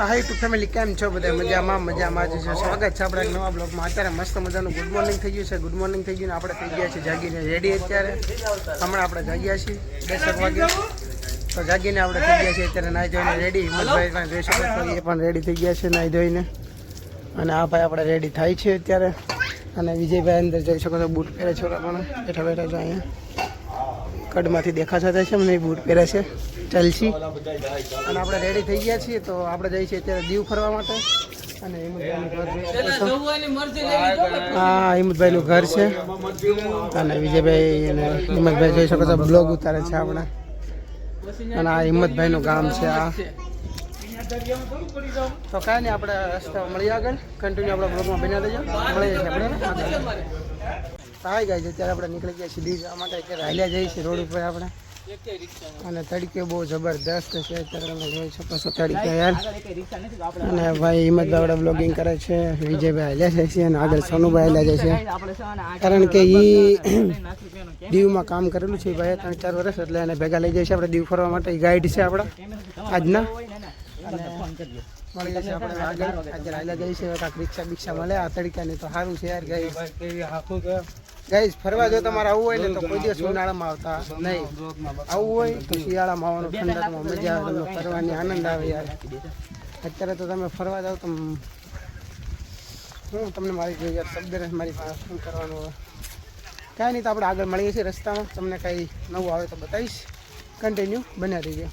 હાય two family, કેમ છો બધા? મજામાં જ છે. સ્વાગત છે આપણા એક નવા બ્લોગમાં. અત્યારે મસ્ત મજાનું ગુડ મોર્નિંગ થઈ ગયું છે. ગુડ મોર્નિંગ થઈ ગયું ને આપણે થઈ ગયા છીએ જાગીને રેડી. અત્યારે હમણાં આપણે જાગ્યા છીએ 10 વાગે, તો જાગીને આપણે થઈ ગયા છીએ અત્યારે નાહી ધોઈને રેડી. હિંમતભાઈ પણ જોઈ શકો છો, એ પણ રેડી થઈ ગયા છે નાહી ધોઈને. અને આ ભાઈ આપણે રેડી થાય છે અત્યારે. અને વિજયભાઈ અંદર જોઈ શકો છો, બૂટ પહેરે છે. પણ બેઠા બેઠા જો અહીંયા કડમાંથી દેખાતા થાય છે મને, બૂટ પહેરે છે ચલસી. અને આપણે રેડી થઈ ગયા છીએ, તો આપણે જઈએ છીએ અત્યારે દીવ ફરવા માટે. અને હા, હિંમતભાઈનું ઘર છે. અને વિજયભાઈ અને હિંમતભાઈ જોઈ શકો છો બ્લોગ ઉતારે છે આપણે. અને આ હિંમતભાઈનું ગામ છે આ. તો કાંઈ નહીં, આપણે રસ્તા મળીએ આગળ. કન્ટિન્યુ આપણા બ્લોગમાં બન્યા દેજો. મળીએ છીએ આપણે. હાય ગાઈસ, અત્યારે આપણે નીકળી ગયા છીએ દીવ જવા માટે. અત્યારે હાલ્યા જઈએ છીએ રોડ ઉપર આપણે. અને તડકે બહુ જબરદસ્ત છે અત્યારે, તમે જોઈ શકો છો તડકે યાર. અને ભાઈ હિંમતભાઈ આપણે બ્લોગિંગ કરે છે, વિજયભાઈ હાલ્યા જાય છે અને આગળ સોનુભાઈ હાલ્યા જાય છે. કારણ કે એ દીવમાં કામ કરેલું છે ભાઈ 3-4 વર્ષ, એટલે એને ભેગા લઈ જાય છે આપણે દીવ ફરવા માટે. ગાઈડ છે આપણા આજના. અને મળી જશે આપણે આગળ. અત્યારે હાલ્યા જાય છે, કાંઈક રિક્ષા બિક્ષા મળે આ તડકાની, તો સારું છે યાર. ગાઈસ ફરવા જો તમારે આવવું હોય ને, તો કોઈ દિવસ ઉનાળામાં આવતા નહીં. આવવું હોય તો શિયાળામાં આવવાનું, ઠંડકમાં મજા આવે, તમને ફરવાની આનંદ આવે યાર. અત્યારે તો તમે ફરવા જાઓ તો હું તમને મારી જોઈએ યાર શબ્દ રહે મારી પાસે શું કરવાનું હોય. કાંઈ નહીં, તો આપણે આગળ મળીએ છીએ રસ્તામાં. તમને કાંઈ નવું આવે તો બતાવીશ. કન્ટિન્યુ બન્યા રહીજો.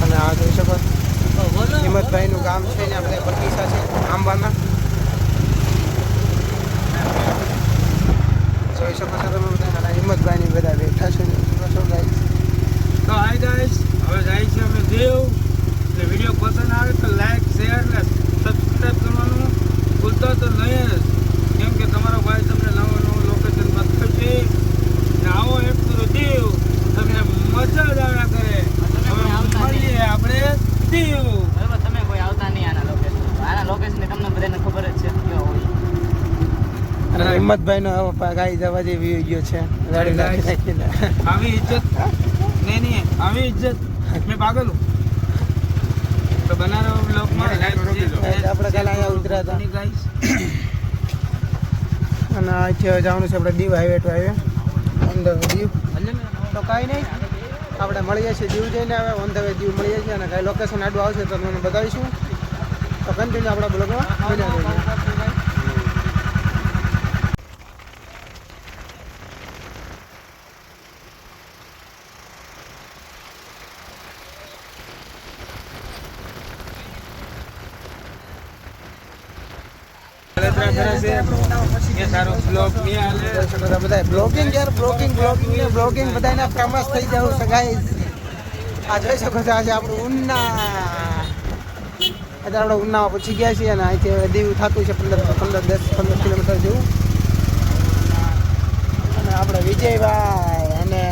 અને આ જોઈ શકો હિંમતભાઈનું ગામ છે ને, આપણે બગીચા છે આંબાના. જોઈ શકો છો તમે બધા. હિંમતભાઈની બધા બેઠા છે. તો હાય ગાઈસ, હવે જાય છે અમે દીવ. એટલે વિડીયો પસંદ આવે તો લાઈક, શેર ને સબસ્ક્રાઈબ કરવાનું ભૂલતા તો નહીં જ. કેમ કે તમારો ભાઈ તમને નવું લોકેશન બતાવશે. ને આવો એક પૂરો દીવ, તમને મજા જ આવ્યા કરે. હવે મળીએ આપણે દીવ. બરાબર, તમે કોઈ આવતા નહીં આના લોકેશન તમને બધાને ખબર જ છે કેવો હોય. અને હિંમતભાઈનો ગાઈ જવા જેવી ગયો છે ગાડી નાખીને. આવી ઇજ્જત નહીં, આવી ઇજ્જત મેં પાગલ હું. તો બનારો બ્લોગમાં આપણે કાલે અહીંયા ઉતર્યા હતા. અને અહીંથી જવાનું છે આપણે દીવ હાઈવે ટુ હાઈવે અંદર દીવ. તો કાંઈ નહીં, આપણે મળીએ છીએ દીવ જઈને. હવે ઓન ધ વે દીવ મળીએ છીએ. અને કાંઈ લોકેશન આડું આવશે તો તમને બતાવીશું. તો કન્ટિન્યુ આપણા બ્લોગમાં બન્યા રહીએ. બ્લોગિંગ બધાને ફેમસ થઈ જવું છે ગાઈસ. આ જોઈ શકો છો, આજે આપણું ઉના. આજે આપણે ઉનામાં પહોંચી ગયા છીએ. અને અહીંથી દીવ થતું છે 10-15 કિલોમીટર જેવું. અને આપણે વિજયભાઈ અને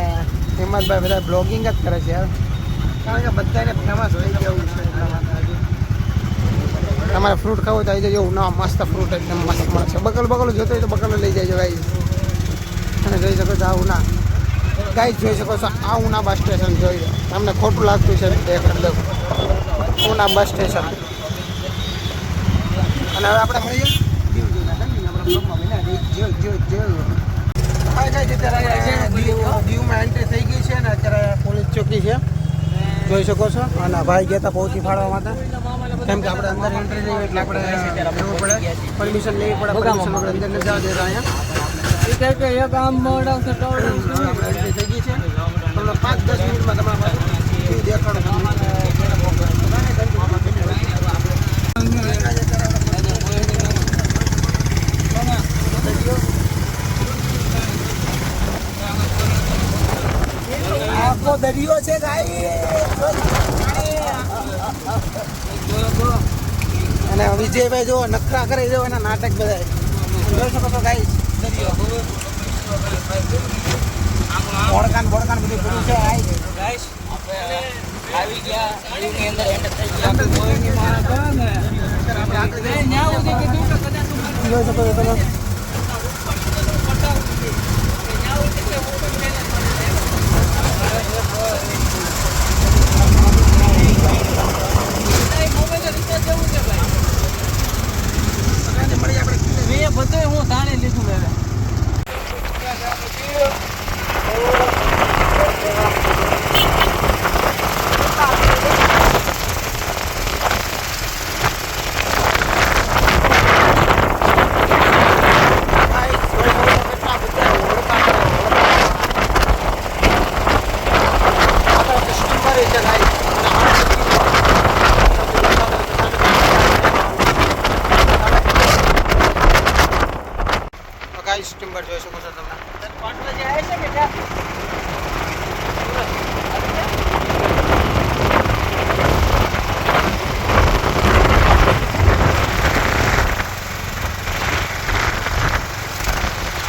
હિંમતભાઈ બધા બ્લોગિંગ જ કરે છે યાર. કારણ કે બધાને ફેમસ થઈ જવું છે. તમારે ફ્રૂટ ખાવું તો આવી જજો. ઉના મસ્ત ફ્રૂટ એકદમ મસ્ત મળે છે. બકલ જોતો હોય તો બકલ લઈ જાય ગાઈસ. અને જોઈ શકો છો આ ઉના ગાઈસ, જોઈ શકો છો આ ઉના બસ સ્ટેશન. જોઈ તમને ખોટું લાગતું છે ઉના બસ સ્ટેશન. અને હવે આપણે મળીએ દીવમાં એન્ટ્રી થઈ ગઈ છે. અને અત્યારે પોલીસ ચોકી છે, જોઈ શકો છો. અને ભાઈ ગયા હતા પહોંચી ફાળવા માટે. કેમ કે આપણે અંદર એન્ટ્રી લઈએ એટલે આપણે લેવું પડે, પરમિશન લેવી પડે. પરમિશન આપણે અંદર ન જવા દેતા અહીંયા. આપણે એન્ટ્રી થઈ ગઈ છે. તમને 5-10 મિનિટમાં તમારા પાસે દેખાડો. આખો દરિયો છે અને વિજયભાઈ જો નખરા કરે જો એના નાટક બધા જોઈ શકો છો ગાઈસ. દરિયો ભોળકાન બધું છે ગાઈસ. આવી ગયા દીવની અંદર એન્ટર થઈ ગયા આપણે કોઈની મારા ગયા ને આપણે આગળ જઈએ. ન્યા સુધી કીધું કે કદાચ જોઈ શકો છો તમે. મેં બધું હું તાણી લીધું હવે ગાઈસ ટિમ્બર જોઈ શકો છો તમે. પાટલા જે આવે છે કે ત્યાં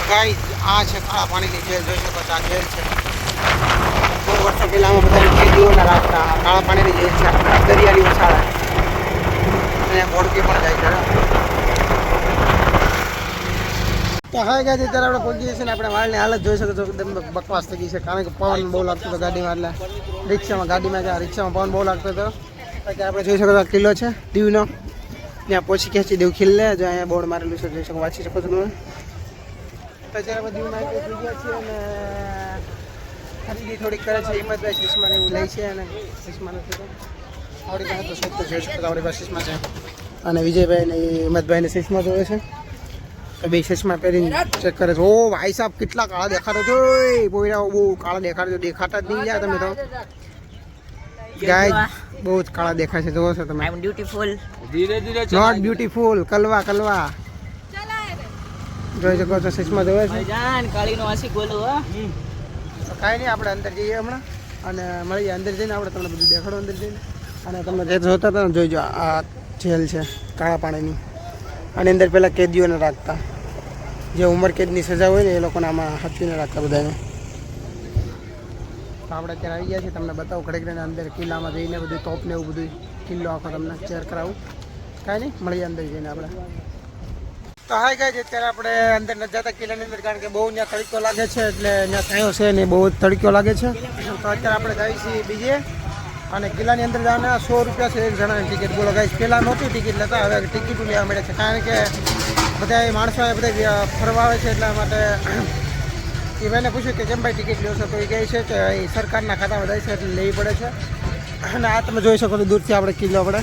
ગાઈસ આ છે કાળા પાણીની જેલ. જોઈ શકો છો આ જેલ છે. બહુ વર્ષો પહેલા અમે બધા કેદીઓના રાખતા. કાળા પાણીની જેલ છે. દરિયાની વસાળ અહીંયા ઘોડકી પણ જાય છે. તો હા ગાય અત્યારે આપણે પહોંચીએ છીએ ને આપણે વાળની હાલત જોઈ શકો છો એકદમ બકવાસ થઈ ગઈ છે કારણ કે પવન બહુ લાગતો હતો ગાડીમાં. એટલે રિક્ષામાં પવન બહુ લાગતો હતો. અત્યારે આપણે જોઈ શકો છો આ કિલ્લો છે દીવનો. ત્યાં પહોંચી ગયા છીએ દીવ ખિલ્લે. જો અહીંયા બોર્ડ મારેલું છે જોઈ શકો વાંચી શકો છો તમે. તો અત્યારે આપણે દીવમાં આવી ગયા છીએ અને ખરીદી થોડીક કરે છે. હિંમતભાઈ ચશ્માને એવું લે છે અને ચશ્મા નથી તો આપણી પાસે તો શોખ તો જોઈ શકો છો આપણી પાસે ચશ્મા છે. અને વિજયભાઈ ને હિંમતભાઈને ચશ્મા જોવે છે. બે ચશ્મા પહેરીને ચેક કરે છે. ઓ ભાઈ સાહેબ કેટલા કાળા દેખાડો છો. પોયરા બહુ કાળા દેખાડો છો. દેખાતા જ નહીં યાર તમે તો. ગાય બહુ જ કાળા દેખાય છે. જોવો છો તમે. આઈ એમ બ્યુટીફુલ ધીરે ધીરે નોટ બ્યુટીફુલ. કલવા જોઈ શકો છો ચશ્મા જોવે છે. ભાઈજાન કાળીનો આશિક બોલું હા તો કાંઈ નહીં આપણે અંદર જઈએ હમણાં અને મળીએ. અંદર જઈને આપણે તમને બધું દેખાડો અંદર જઈને. અને તમે જે જોતા હતા ને જોઈજો આ જેલ છે કાળા પાણીની. આની અંદર પહેલાં કેદીઓને રાખતા. જે ઉંમર કેદની સજા હોય ને એ લોકોને આમાં હચવીને રાખતા બધાને. તો આપણે અત્યારે આવી ગયા છીએ. તમને બતાવું ઘડીક રહીને અંદર કિલ્લામાં જઈને બધું તોપને એવું બધું કિલ્લો આખો તમને ચેર કરાવું. કાંઈ નહીં મળીએ અંદર જઈને આપણે. તો હાય ગાય છે અત્યારે આપણે અંદર નથી જતા કિલ્લાની અંદર કારણ કે બહુ ત્યાં તડકો લાગે છે. એટલે ત્યાં થયો છે ને બહુ જ તડકો લાગે છે. તો અત્યારે આપણે જઈએ છીએ બીજે અને કિલ્લાની અંદર જવાના 100 રૂપિયા છે એક જણાની ટિકિટ. બોલો ગાઈસ પહેલાં નહોતી ટિકિટ લેતા હવે ટિકિટ લેવા મળે છે કારણ કે બધા માણસો બધા ફરવા આવે છે એટલા માટે. એ ભાઈને પૂછ્યું કે કેમ ભાઈ ટિકિટ લો છો તો એ કહે છે કે એ સરકારના ખાતામાં જાય છે એટલે લેવી પડે છે. અને આ તમે જોઈ શકો છો દૂરથી આપણે કિલ્લો આપણે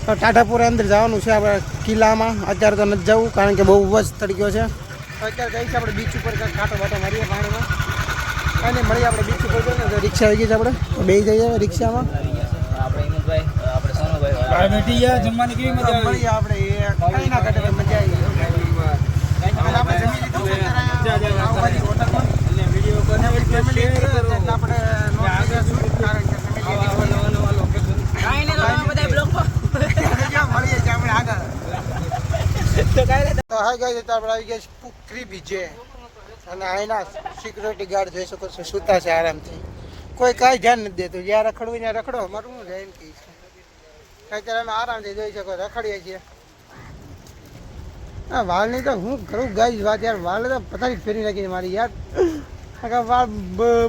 તો ટાઢાપુરા અંદર જવાનું છે આપણે કિલ્લામાં. અત્યારે તો નથી જવું કારણ કે બહુ જ તડક્યો છે. તો અત્યારે જઈએ છીએ આપણે બીચ ઉપર કાંટો બાટો મારીએ પાણીમાં અને મળીએ આપણે બીચ ઉપર જઈએ ને રિક્ષા આવી ગઈ છે આપણે તો બે જઈએ રિક્ષામાં. આપણે હિંમતભાઈ આપણે સોનુભાઈ ભાઈ બેઠી ગયા જમવાની કેવી મજા આવી મળીએ આપણે એ કઈ ના કાઢે મજા આવી ગઈ. આપણે જમી લીધું છે આવવાની હોટલમાં અને વિડીયો ફેમિલી શેર કરો એટલે આપણે કારણ કે કાઈ નહીં તો બધા બ્લોગમાં મળીએ છીએ આપણે આગળ. તો કાઈ નહીં તો હાય ગાઈસ અત્યારે આપણે આવી ગયા છીએ કુકરી બીચે અને અહીંના સિક્યુરિટી ગાર્ડ જોઈ શકો છો સૂતા છે આરામથી. કોઈ કાંઈ ધ્યાન નથી દેતું. જ્યાં રખડવું ત્યાં રખડો મારું હું જાય એમ કહીશ. અત્યારે અમે આરામથી જોઈ શકો રખડીએ છીએ. હા વાળની તો હું કરું ગાઈસ વાત યાર. વાળ તો પથારી ફેરી નાખી મારી યાર. આખા વાળ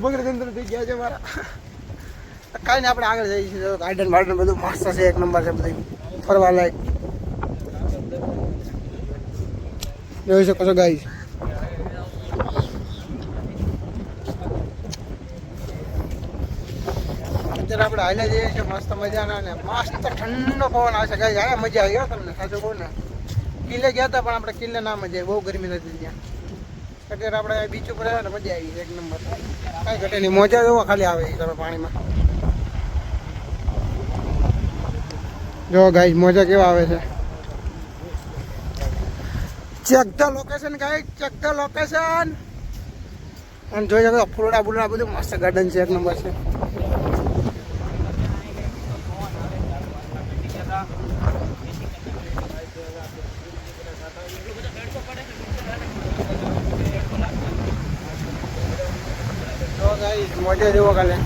બગડે ગંદર થઈ ગયા છે મારા. કાંઈ નહીં આપણે આગળ જઈએ છીએ. ગાર્ડન બાર્ડન બધું મસ્ત છે એક નંબર છે બધું ફરવા લાયક. જોઈ શકો છો ગાઈસ. અત્યારે આપણે હાલે જઈએ છીએ મસ્ત મજાના ને મસ્ત ઠંડો પવન આવશે ગાઈસ. હા મજા આવી તમને સાચું કહું ને. કિલ્લે ગયા હતા પણ આપણે કિલ્લે ના મજા આવી. બહુ ગરમી હતી ત્યાં. અત્યારે આપણે બીચ ઉપર આવ્યા ને મજા આવી એક નંબર. કાંઈ ઘટે નહીં. મોજા જોવા ખાલી આવે તમે પાણીમાં. જો ગાઈસ મોજા કેવા આવે છે. Check the location guys. Check the location. અને જોઈ શકો ફૂલડા બુલડા બધું મસ્ત ગાર્ડન છે એક નંબર છે. તો ગાઈસ મોજા જેવો કાલે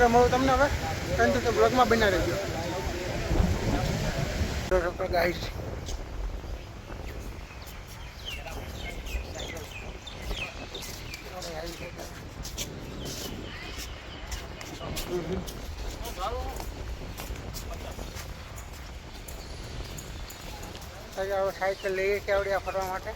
આગળ મળું તમને હવે કન્ટિન્યુ બ્લોગમાં બના રહેજો ગાઈસ સાયકલ લઈએ કેવડિયા ફરવા માટે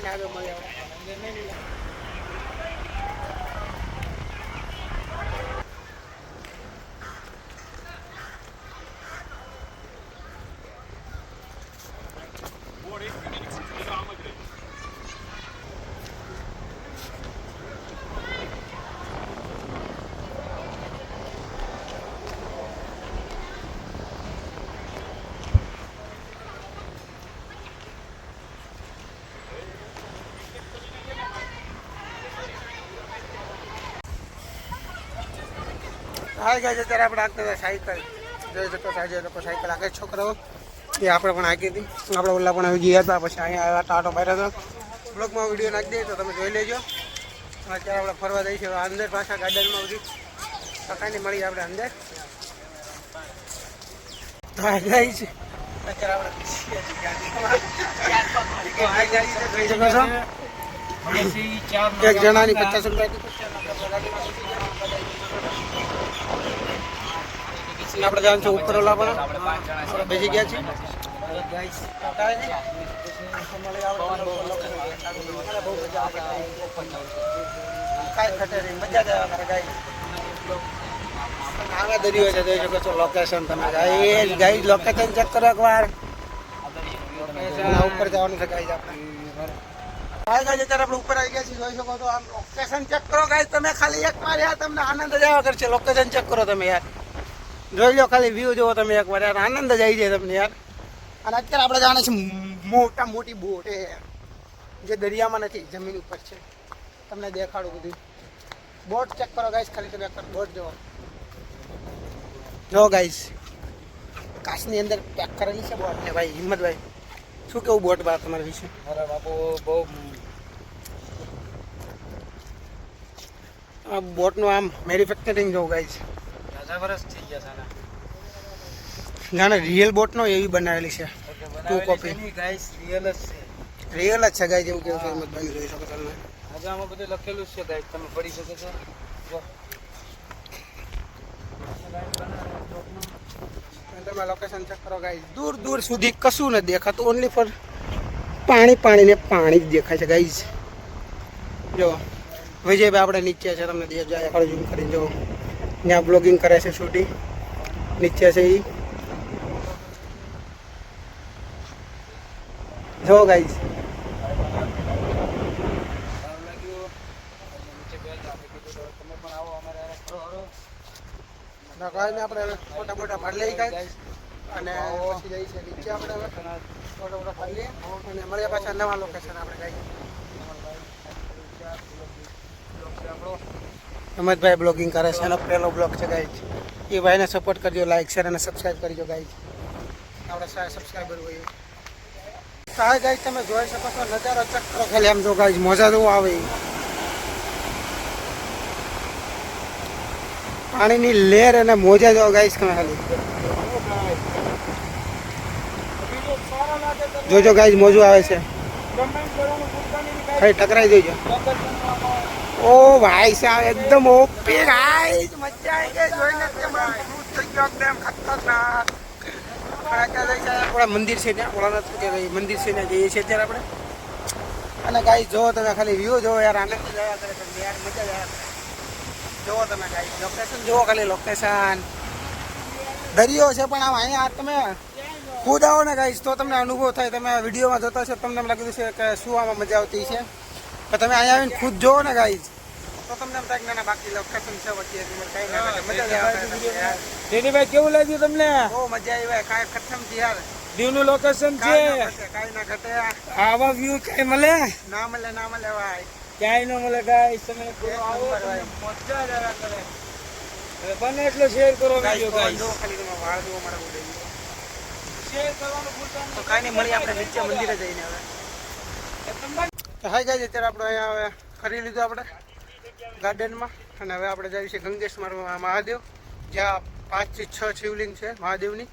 આગળ મળ્યા હા ગાય અત્યારે આપણે આગળ સાયકલ જોઈ શકો લોકો સાયકલ આગળ છોકરાઓ એ આપણે પણ આગી હતી આપણે ઓલા પણ આવી ગયા હતા પછી અહીંયા આવ્યા ટાટો પાડ્યો હતો બ્લોગમાં વિડીયો નાખી દઈએ તો તમે જોઈ લેજો અત્યારે આપણે ફરવા જઈએ છીએ અંદર પાછા ગાર્ડનમાં બધી કાંઈ મળી આપણે અંદર હા જાય છે અત્યારે આપણે એક જણાની 50 રૂપિયા આપણે જાણ છે ઉપર ઓલા પણ આપણે બેસી ગયા છીએ દરિયો છે જોઈ શકો છો લોકેશન તમે ગાઈડ લોકેશન ચેક કરો એકવાર ઉપર જવાનું છે ગાઈડ આપણે અત્યારે આપણે ઉપર આવી ગયા છીએ જોઈ શકો છો આમ લોકેશન ચેક કરો ગાઈડ તમે ખાલી એક વાર યાર તમને આનંદ જ આવ્યા કરશે લોકેશન ચેક કરો તમે યાર જોઈ લો ખાલી વ્યૂ જુઓ તમે એકવાર યાર આનંદ જ આવી જાય તમને યાર અને અત્યારે આપણે જાણે છે મોટા મોટી બોટ એ જે દરિયામાં નથી જમીન ઉપર છે તમને દેખાડું બધું બોટ ચેક કરો ગાઈસ ખાલી તમે એકવાર બોટ જો ગાઈસ કાચની અંદર પેક કરેલી છે બોટ ને ભાઈ હિંમતભાઈ શું કેવું બોટ બા તમારા વિશે અરે બાપુ બહુ આ બોટનું આમ મેન્યુફેક્ચરિંગ જોઉં ગાઈસ વર્ષ થઈ ગયા છે જાણે રિયલ બોટ નો એવી બનાવેલી છે ટુ કોપી ગાઈસ રિયલ જ છે રિયલ જ છે ગાઈસ એવું કેવું છે હિંમતભાઈ જોઈ શકો તમે આજે આમાં બધું લખેલું છે ગાઈસ તમે પડી શકો છો તમે લોકેશન ચેક કરો ગાઈસ દૂર દૂર સુધી કશું નથી દેખાતું ઓનલી ફોર પાણી પાણી ને પાણી જ દેખાય છે ગાઈસ જો વિજયભાઈ આપણે નીચે છે તમને જાય આગળ ઝૂમ કરીને જો ત્યાં બ્લોગિંગ કરે છે શૂટિંગ નીચે છે એ જો ગાઈસ આપણે ફોટા મોટા પાડી લઈ ગાઈસ અને પછી જઈ છે નીચે આપણે ફોટા મોટા પાડી લઈએ અને મળીએ પાછા નવા લોકેશન આપણે ગાઈસ હિંમતભાઈ બ્લોગિંગ કરે છે એનો પહેલો બ્લોગ છે ગાઈસ એ ભાઈને સપોર્ટ કરજો લાઈક શેર અને સબસ્ક્રાઈબ કરજો ગાઈસ આપણે 100 સબસ્ક્રાઈબર હોય સાહેબ ગાઈસ તમે જોઈ શકો છો નજારો ચેક કરો ખાલી આમ જો ગાઈસ મજા જેવું આવે પાણીની લહેર અને મોજા જો ગાઈસ તમે ખાલી જોજો ગાઈસ મોજું આવે છે ખાલી ટકરાઈ દેજો ઓ ભાઈ સાહેબ એકદમ ઓપી ગાઈસ મજા આવી ગઈ જોઈને એકદમ થઈ ગયો એકદમ ખતરનાક આપણા મંદિર છે ત્યાં ઓલા નથી કે ભાઈ મંદિર છે ત્યાં જઈએ છીએ અત્યારે આપણે અને ગાઈસ જોવો તમે ખાલી વ્યૂ જોવો યાર આનંદ જ આવ્યા કરે તમને યાર મજા જ આવ્યા જોવો તમે ગાઈસ લોકેશન જોવો ખાલી લોકેશન દરિયો છે પણ આમ અહીંયા તમે ખુદ આવો ને ગાઈસ તો તમને અનુભવ થાય તમે વિડીયોમાં જોતા છો તમને એમ લાગી છે કે શું આમાં મજા આવતી છે પણ તમે અહીંયા આવીને ખુદ જોવો ને ગાઈસ તો તમને એમ થાય ના બાકી લોકેશન છે વચ્ચે કઈ મજા જ આવે ભાઈ કેવું લાગ્યું તમને બહુ મજા આવી કાંઈ ખતમ થી યાર દીવનું લોકેશન છે કાંઈ ના ઘટે આવા વ્યૂ કઈ મળે ના મળે ભાઈ ક્યાંય ન મળે ગાઈસ તમે આવો મજા જ આવ્યા કરે હવે બને એટલો શેર કરો ગાઈસ વિડિયો ગાઈસ. જો ખાલી તમે વાળ જુઓ મારા ઉડે શેર કરવાનું ભૂલતા તો કાંઈ નહીં મળીએ આપણે નીચે મંદિરે જઈને હવે તો હાય ગાઈસ અત્યારે આપણે અહીંયા હવે ખરી લીધું આપણે ગાર્ડનમાં અને હવે આપણે જઈએ છીએ ગંગેશ્વર મહાદેવ જ્યાં 5 થી 6 શિવલિંગ છે મહાદેવની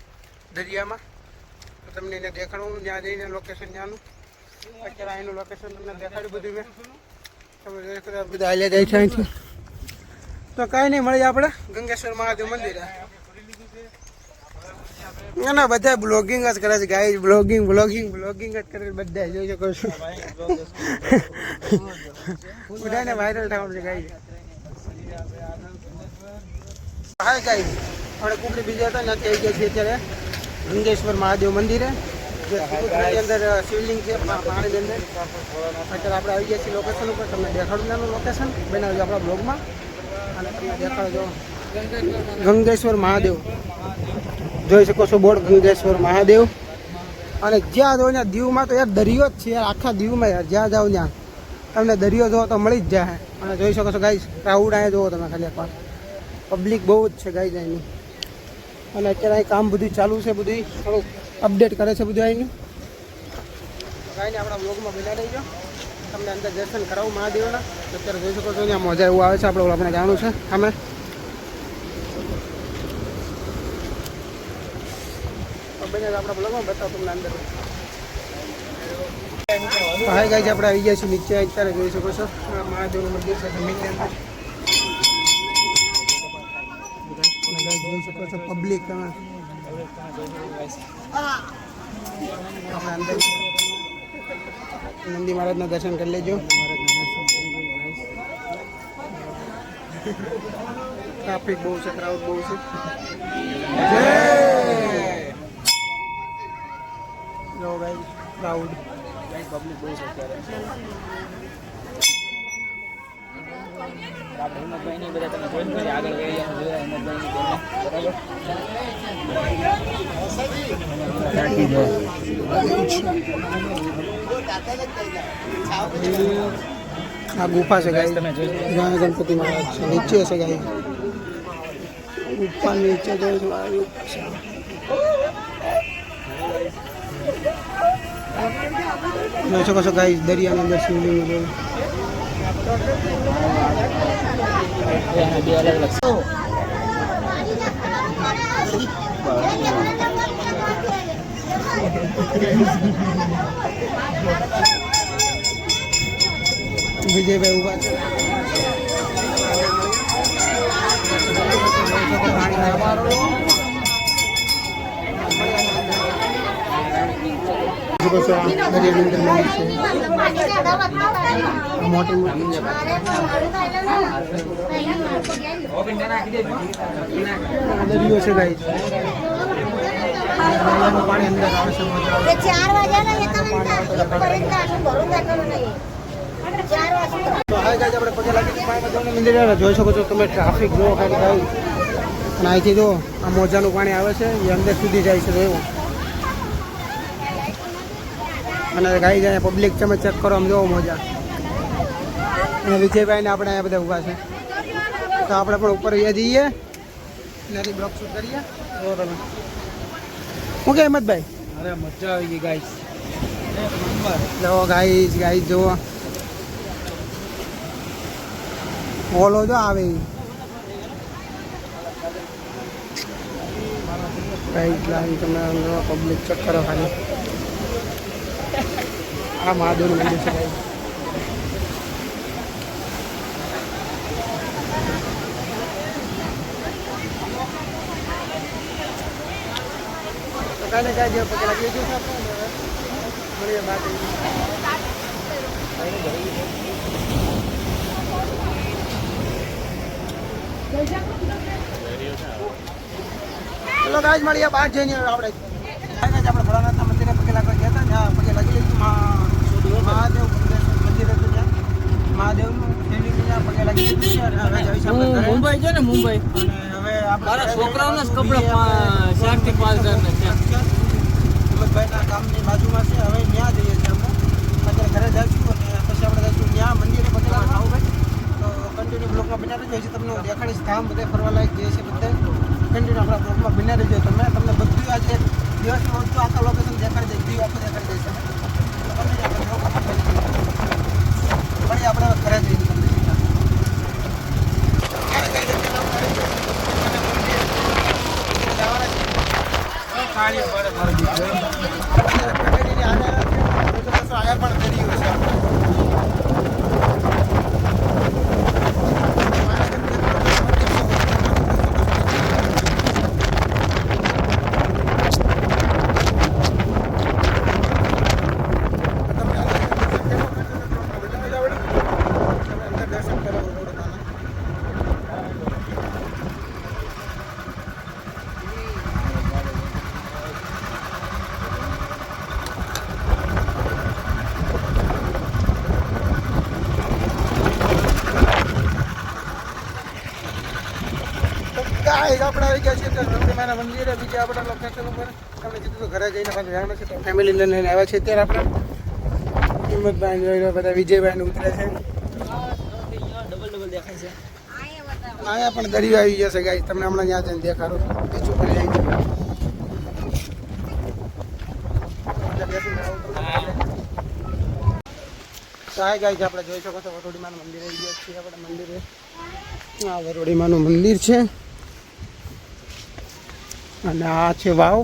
દરિયામાં તો તમને એને દેખાડવું ત્યાં જઈને લોકેશન ત્યાંનું અત્યારે અહીંનું લોકેશન તમને દેખાડ્યું બધું મેં તમે બધા હાલ્યા જાય છે અહીંથી તો કાંઈ નહીં મળીએ આપણે ગંગેશ્વર મહાદેવ મંદિરે ના ના બધા બ્લોગિંગ જ કરે છે ગાઈસ બ્લોગિંગ જ કરે બધા જોઈ શકો છો બધાને વાયરલ થવાનું છે ગાઈસ હા ગાઈસ આપણે કુકડી બીજા હતા ને ત્યાં ગયા છીએ અત્યારે ગંગેશ્વર મહાદેવ મંદિરે જે સુરતની અંદર શિવલિંગ છે પાણીની અંદર અત્યારે આપણે આવી ગયા છીએ લોકેશન ઉપર તમને દેખાડું નાનું લોકેશન બનાવજો આપણા બ્લોગમાં અને તમને દેખાડજો ગંગેશ્વર મહાદેવ જોઈ શકો છો બોર્ડ ગંગેશ્વર મહાદેવ અને જ્યાં જાઓ ત્યાં દીવમાં તો યાર દરિયો જ છે યાર આખા દીવમાં યાર જ્યાં જાઓ ત્યાં તમને દરિયો જોવો તો મળી જ જાય અને જોઈ શકો છો ગાઈસ ક્રાઉડ અહીંયા જોવો તમે ખાલી એકવાર પબ્લિક બહુ જ છે ગાઈસ અહીંની અને અત્યારે અહીં કામ બધું ચાલુ છે બધું થોડુંક અપડેટ કરે છે બધું અહીંનું કાંઈ નહીં આપણા બ્લોગમાં બના રહીજો તમને અંદર દર્શન કરાવું મહાદેવના અત્યારે જોઈ શકો છો ત્યાં મજા એવું આવે છે આપણે જાણવું છે અમે બને આપણા બ્લોગમાં બતાવો તમને અંદર હાય ગાઈસ આપણે આવી ગયા છીએ નીચે અત્યારે જોઈ શકો છો મહાદેવનું મંદિર છે જમીનની અંદર જોઈ શકો છો પબ્લિક તમે આપણે અંદર નંદી મહારાજના દર્શન કરી લેજો ટ્રાફિક બહુ છે ક્રાઉડ બહુ છે જો ગાઈસ ક્રાઉડ પબ્લિક બહુ છે અત્યારે આપણે હિંમતભાઈની બધા તમે જોઈન કરી આગળ એરિયામાં જોયા હિંમતભાઈની આ ગુફા છે ગાઈસ જ્યાં ગણપતિ મહારાજ છે નીચે છે ગાઈસ ગુફા નીચે જોઈ શકો છો ગાઈસ દરિયાની અંદર શિવલિંગ છે બે અલગ અલગ વિજયભાઈ ઉભા છે મોટી મોટી દરિયો છે ગાઈસ પાણી અંદર આવે છે મજા આવે 4 વાગ્યાના येता पर्यंत अजून भरून जातो नाही 4 वाजता તો હાય ગાઈસ આપણે પગે લાગી પાણીમાં મંદિર જોઈ શકો છો તમે ટ્રાફિક જોવો ખાલી ગાઈસ અને અહીંથી જો આ મોજાનું પાણી આવે છે એ અંદર સુધી જાય છે એવું અને ગાઈસ અહીંયા પબ્લિક તમે ચેક કરો આમ જોવો મોજા અને વિજયભાઈને આપણે અહીંયા બધા ઊભા છે તો આપણે પણ ઉપર અહીંયા જઈએ એનાથી બ્લોક શૂટ કરીએ જો તમે શું કે હિંમતભાઈ અરે મજા આવી ગઈ ગાઈસ જો ગાઈસ જુઓ ઓલો જો આવે ગાઈસ લાઈન તમે પબ્લિક ચેક કરો ખાલી આ મહાદેવનું મંદિર છે ગાઈસ કાલે કાલે જે પગે લાગી ગયું છે આપણે મળીએ બાદ ચલો ગાઈસ મળીએ બહાર જઈને આપણે આપણે ભોળાનાથના મંદિરે પગે લાગવા ગયા હતા ત્યાં પગે લાગી લીધું મહાદેવ મંદિર હતું ત્યાં મહાદેવનું ત્યાં પગે લાગી લીધું છે અને હવે જઈશું આપણે ઘરે. મુંબઈ છે ને મુંબઈ અને હવે મારા છોકરાઓના જ કપડા 4 થી 5 હજારના છે હિંમતભાઈના ગામની બાજુમાં છે હવે ત્યાં જઈએ છીએ આપણે અત્યારે ઘરે જઈશું અને પછી આપણે જઈશું ત્યાં મંદિરે પગે લાગવા તો કન્ટિન્યુ બ્લોગમાં બન્યા રહેજો. હજી તમને હું દેખાડીશ ધામ બધે ફરવા લાયક જે છે બધે કન્ટિન્યુ આપણા બ્લોગમાં બન્યા રહેજો. તમને બધું આજે દિવસમાં બધું આખા લોકેશન દેખાડી દઈશ, વ્યૂ આખું દેખાડી દઈશ. પણ આપણે ઘરે જઈને તમને કાળી પડે મારો દીકરો. આયા પણ કર્યું છે. આપણે આવી ગયા છીએ રમણીમાના મંદિરે, બીજા આપણા લોકેશન ઉપર. આપણે કીધું ઘરે જઈને પાછું જવાનું છે, તો ફેમિલીને લઈને આવ્યા છે. અત્યારે આપણે હિંમતભાઈ જોઈ લો, બધા વિજયભાઈને ઉતરે છે. ડબલ દેખાય છે. અહીંયા પણ દરિયો આવી જશે ગાઈસ, તમને હમણાં ત્યાં જઈને દેખાડું. બીજું પર જાય સાહેબ ગાઈસ, આપણે જોઈ શકો છો વરોડીમાનું મંદિર આવી ગયા છીએ આપણે મંદિરે. આ વરોડીમાનું મંદિર છે અને આ છે વાવ,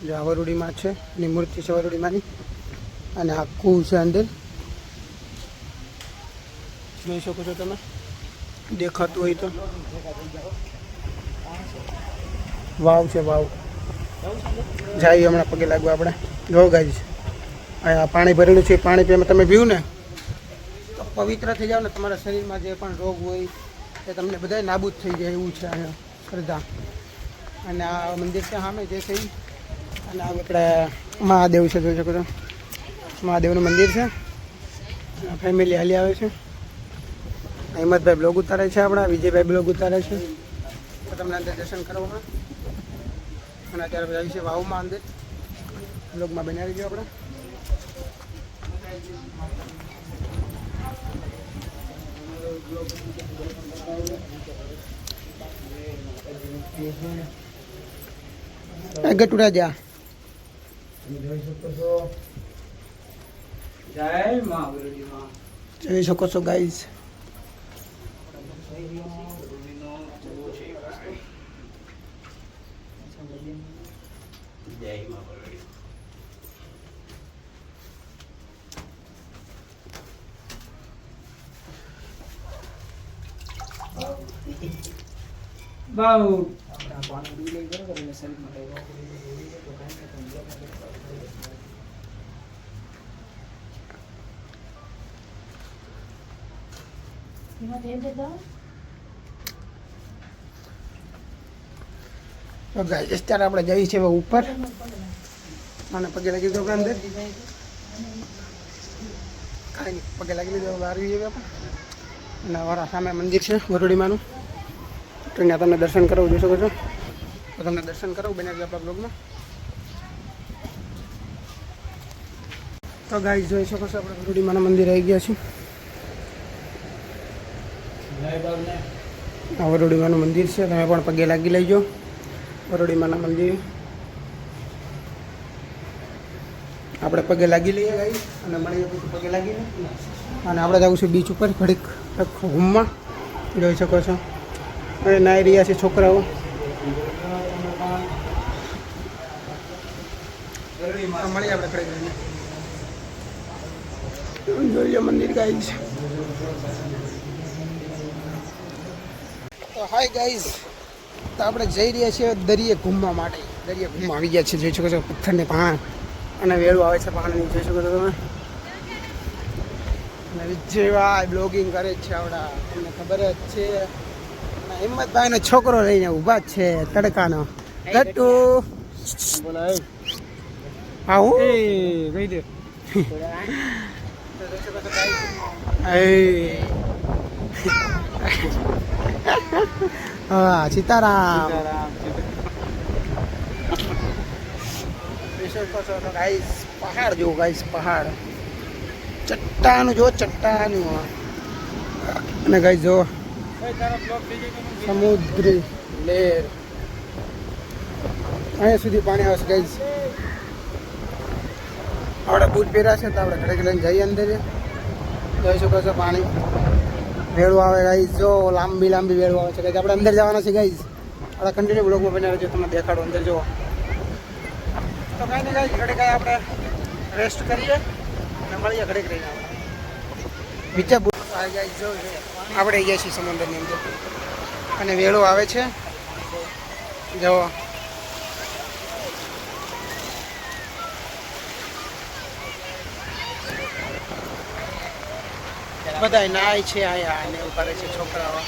જે આ વરોડીમાં છે એની મૂર્તિ છે વરોડીમાની. અને આ કૂવ છે અંદર, જોઈ શકો છો તમે, દેખાતું હોય તો. વાવ છે વાવ, જાય હમણાં પગે લાગવા આપણે. જો ગાઈસ આ પાણી ભરેલું છે, પાણી પીવામાં તમે પીવું ને તો પવિત્ર થઈ જાવ ને. તમારા શરીરમાં જે પણ રોગ હોય એ તમને બધા નાબૂદ થઈ જાય એવું છે અહીંયા શ્રદ્ધા. અને આ મંદિર છે સામે જે છે ઈ. અને આ આપણે મહાદેવ છે, જોઈ શકો છો મહાદેવનું મંદિર છે. ફેમિલી હાલી આવે છે. હિંમતભાઈ બ્લોગ ઉતારે છે, આપણા વિજયભાઈ બ્લોગ ઉતારે છે. તો તમને અંદર દર્શન કરવા. અને અત્યારે જાય છે વાવમાં અંદર. બ્લોગમાં બનાવી દઈએ આપણે. ગટુડા જા જય માં વરોડીમાં. જોઈ શકો છો ગાઈઝ. બાઉ તો ગાઈઝ અત્યારે આપણે જઈએ છીએ ઉપર અને પગે લાગી દો અંદર. કાંઈ નહીં, પગે લાગી લીધો બહાર આવી જઈએ આપણે. અને અમારા સામે મંદિર છે વરોડીમાનું, તો ત્યાં તમને દર્શન કરાવું, જોઈ શકો છો. તો તમને દર્શન કરાવું બનાવી આપણા બ્લોગમાં. તો ગાઈઝ જોઈ શકો છો આપણે વરોડીમાના મંદિર આવી ગયા છીએ. આ વરોડીમાનું મંદિર છે, તમે પણ પગે લાગી લેજો વરોડીમાના મંદિર. આપણે પગે લાગી લઈએ ગાઈઝ અને મળીએ પછી પગે લાગીને. અને આપણે જવું છે બીચ ઉપર ઘડીક ઘૂમવા, જોઈ શકો છો. અને નાઈ રહ્યા છે છોકરાઓ. મળીએ આપણે ઘડીક જોઈએ મંદિર ગાઈઝ. તો હાય ગાઈઝ, તો આપણે જઈ રહ્યા છીએ દરિયે ઘૂમવા માટે. દરિયે ઘૂમવા આવી ગયા છે, જોઈ શકો છો પથ્થરને પાણ અને વેળું આવે છે પાણીની, જોઈ શકો છો તમે. અને વિજયભાઈ બ્લોગિંગ કરે છે આવડા, તમને ખબર જ છે. અને હિંમતભાઈનો છોકરો લઈને ઊભા જ છે તડકાનો. ગટ્ટુ આવું કહી દે. હા સીતારામ. ગાઈસ પહાડ જો, ગાઈસ પહાડ ચટ્ટાનું જો, ચટ્ટાનું. અને ગાઈસ જો ભાઈ તારા બ્લોગ થઈ જાય તો સમુદ્રી લહેર અહીંયા સુધી પાણી આવશે ગાઈસ. આપણે બૂટ પહેર્યા છે તો આપણે ઘરે લઈને જઈએ અંદર જોઈ શકો છો પાણી વેળું આવે ગાઈસ. જો લાંબી લાંબી વેળું આવે છે ગાઈસ. આપણે અંદર જવાના છે ગાઈસ. આપણે કન્ટિન્યુ બ્લોગમાં બનાવ્યો છે, તમને દેખાડો અંદર જુઓ. તો કાંઈ નહીં ગાઈસ, ઘરે કાંઈ આપણે રેસ્ટ કરીએ અને મળીએ ઘરે રહીને. બીજા બૂટ ગાઈસ જો આપણે ગયા છીએ સમુદ્રની અંદર અને વેળો આવે છે જો. બધા નાય છે આયા અને એવું કરે છે છોકરાઓ.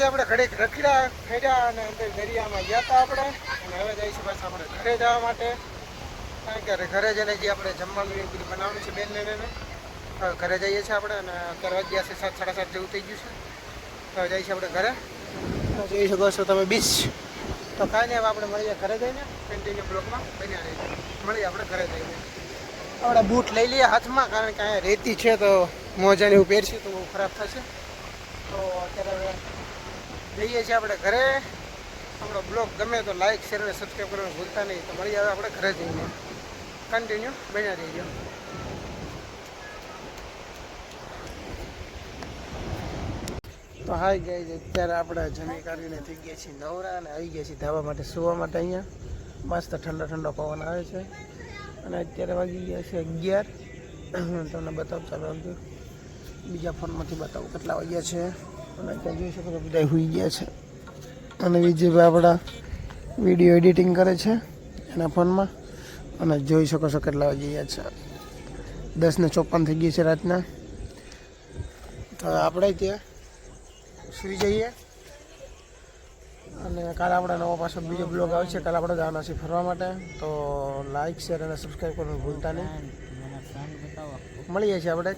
આપણે ઘરે રખડ્યા ફેર્યા અને અંદર દરિયામાં ગયા હતા આપણે. અને હવે જઈશું બસ આપણે ઘરે જવા માટે, કારણ કે ઘરે જઈને જે આપણે જમવાનું એ બધું બનાવવાનું છે બેનને હવે ઘરે જઈએ છીએ આપણે. અને અત્યારે વાગ્યા છે 7, 7:30 જેવું થઈ ગયું છે. તો હવે જઈશું આપણે ઘરે. તો જોઈ શકો છો તમે બીચ. તો કાંઈ નહીં, હવે આપણે મળીએ ઘરે જઈને કન્ટિન્યુ બ્લોગમાં બન્યા રહીએ. મળીએ આપણે ઘરે જઈને. આપણે બૂટ લઈ લઈએ હાથમાં, કારણ કે અહીંયા રેતી છે તો મોજાને એવું પહેરશું તો બહુ ખરાબ થશે. તો અત્યારે જઈએ છીએ આપણે ઘરે. આપણો બ્લોગ ગમે તો લાઈક શેર અને સબસ્ક્રાઈબ કરવાનું ભૂલતા નહીં. તો મળી આવે આપણે ઘરે જઈને કન્ટિન્યુ બન્યા રહીજો. તો હાય ગાઈઝ, અત્યારે આપણે જમી કાઢીને થઈ ગયા છીએ નવરા અને આવી ગયા છીએ ધાબા માટે સુવા માટે. અહીંયા મસ્ત ઠંડો ઠંડો પવન આવે છે અને અત્યારે વાગી ગયા છે 11. તમને બતાવું ચાલો અંદર બીજા ફોનમાંથી બતાવું કેટલા વાગ્યા છે. અને ત્યાં જોઈ શકો છો બધા સુઈ ગયા છે અને વિજયભાઈ આપણા વિડીયો એડિટિંગ કરે છે એના ફોનમાં. અને જોઈ શકો છો કેટલા વાગી ગયા છે, 10:54 થઈ ગઈ છે રાતના. તો આપણે ત્યાં સુઈ જઈએ અને કાલે આપણે નવો પાછો બીજો બ્લોગ આવે છે. કાલે આપણે જવાના છીએ ફરવા માટે. તો લાઈક શેર અને સબસ્ક્રાઈબ કરવાનું ભૂલતા નહીં. મળીએ છીએ આપણે.